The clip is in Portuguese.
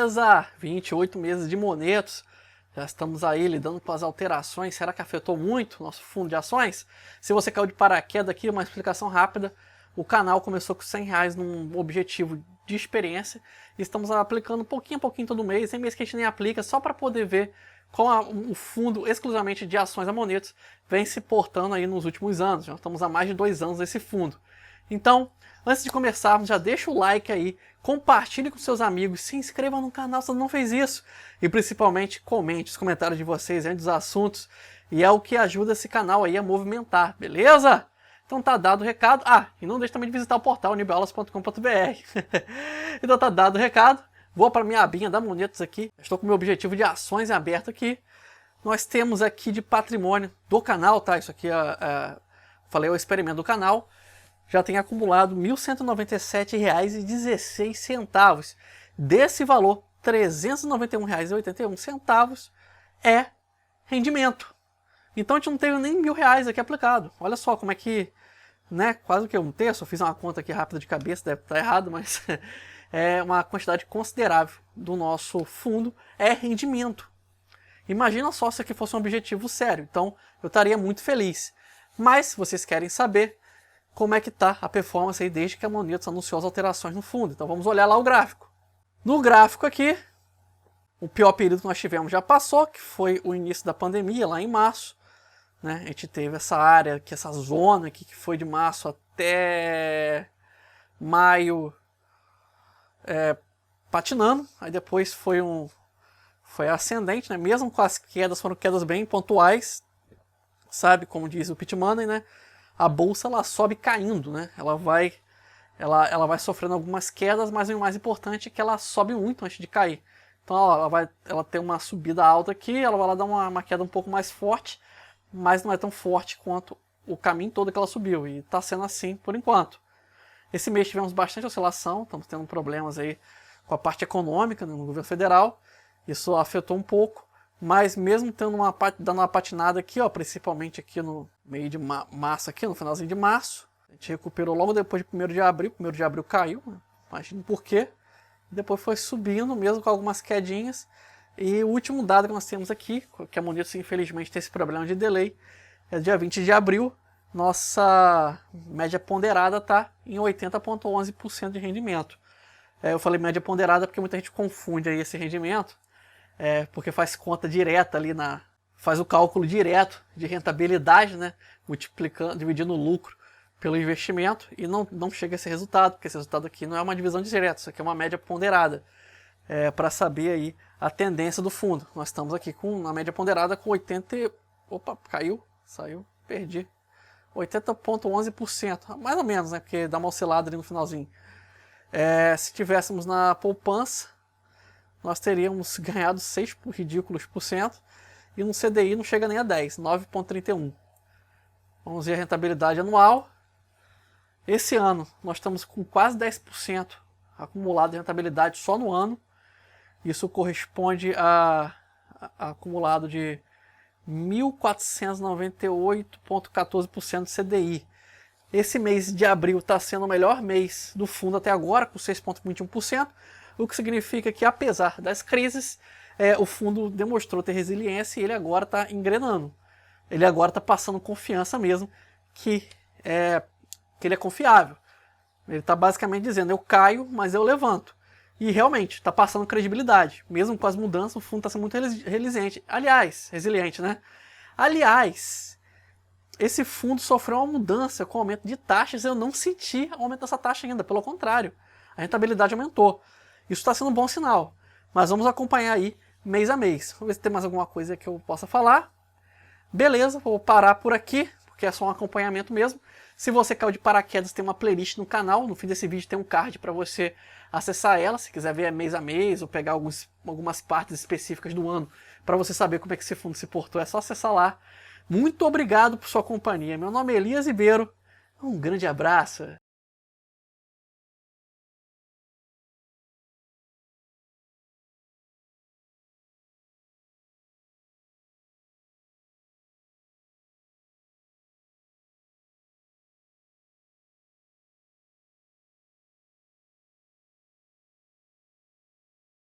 beleza? 28 meses de Monetos. Já estamos aí lidando com as alterações. Será que afetou muito o nosso fundo de ações? Se você caiu de paraquedas aqui, uma explicação rápida. O canal começou com R$100 num objetivo de experiência. E estamos aplicando pouquinho a pouquinho todo mês. Tem mês que a gente nem aplica, só para poder ver como o fundo exclusivamente de ações da Monetos vem se portando aí nos últimos anos. Já estamos há mais de 2 anos nesse fundo. Então, antes de começarmos, já deixa o like aí, compartilhe com seus amigos, se inscreva no canal se você não fez isso. E principalmente comente os comentários de vocês aí dos assuntos. E é o que ajuda esse canal aí a movimentar, beleza? Então tá dado o recado. E não deixe também de visitar o portal unibeaulas.com.br. Então tá dado o recado. Vou para minha abinha da Monetos aqui. Estou com o meu objetivo de ações em aberto aqui. Nós temos aqui de patrimônio do canal, tá? Isso aqui falei, é o experimento do canal. Já tem acumulado R$ 1.197,16. Desse valor, R$ 391,81 é rendimento. Então a gente não teve nem R$1.000 aqui aplicado. Olha só como é que, né, quase que um terço. Eu fiz uma conta aqui rápida de cabeça, deve estar errado, mas é uma quantidade considerável do nosso fundo é rendimento. Imagina só se aqui fosse um objetivo sério. Então eu estaria muito feliz. Mas se vocês querem saber como é que está a performance aí desde que a Monetos anunciou as alterações no fundo. Então vamos olhar lá o gráfico. No gráfico aqui, o pior período que nós tivemos já passou, que foi o início da pandemia, lá em março. Né? A gente teve essa área, aqui, essa zona aqui, que foi de março até maio patinando. Aí depois foi ascendente, né? Mesmo com as quedas, foram quedas bem pontuais. Sabe, como diz o Pit Money, né? A bolsa ela sobe caindo, né? Ela vai sofrendo algumas quedas, mas o mais importante é que ela sobe muito antes de cair. Então ela tem uma subida alta aqui, ela vai lá dar uma queda um pouco mais forte, mas não é tão forte quanto o caminho todo que ela subiu. E está sendo assim por enquanto. Esse mês tivemos bastante oscilação, estamos tendo problemas aí com a parte econômica, né, no governo federal. Isso afetou um pouco. Mas mesmo dando uma patinada aqui, ó, principalmente aqui no meio de março, aqui no finalzinho de março, a gente recuperou logo depois de 1º de abril. 1º de abril caiu, né? Imagina por quê. Depois foi subindo, mesmo com algumas quedinhas. E o último dado que nós temos aqui, que a Monetos infelizmente tem esse problema de delay, é dia 20 de abril. Nossa média ponderada está em 80,11% de rendimento. Eu falei média ponderada porque muita gente confunde aí esse rendimento. Porque faz conta direta ali faz o cálculo direto de rentabilidade, né? Multiplicando, dividindo o lucro pelo investimento e não chega a esse resultado, porque esse resultado aqui não é uma divisão direta, isso aqui é uma média ponderada, para saber aí a tendência do fundo. Nós estamos aqui com uma média ponderada com 80, opa, caiu, saiu, perdi, 80,11%, mais ou menos, né? Porque dá uma oscilada ali no finalzinho. Se tivéssemos na poupança, nós teríamos ganhado 6 ridículos por cento, e no CDI não chega nem a 10, 9,31. Vamos ver a rentabilidade anual. Esse ano nós estamos com quase 10% acumulado de rentabilidade só no ano. Isso corresponde a acumulado de 1.498,14% de CDI. Esse mês de abril está sendo o melhor mês do fundo até agora, com 6,21%. O que significa que, apesar das crises, o fundo demonstrou ter resiliência e ele agora está engrenando. Ele agora está passando confiança mesmo que ele é confiável. Ele está basicamente dizendo, eu caio, mas eu levanto. E realmente, está passando credibilidade. Mesmo com as mudanças, o fundo está sendo muito resiliente. Resiliente, né? Aliás, esse fundo sofreu uma mudança com o aumento de taxas. Eu não senti o aumento dessa taxa ainda, pelo contrário. A rentabilidade aumentou. Isso está sendo um bom sinal, mas vamos acompanhar aí mês a mês. Vamos ver se tem mais alguma coisa que eu possa falar. Beleza, vou parar por aqui, porque é só um acompanhamento mesmo. Se você caiu de paraquedas, tem uma playlist no canal. No fim desse vídeo tem um card para você acessar ela, se quiser ver mês a mês, ou pegar algumas partes específicas do ano, para você saber como é que esse fundo se portou. É só acessar lá. Muito obrigado por sua companhia. Meu nome é Elias Ribeiro. Um grande abraço.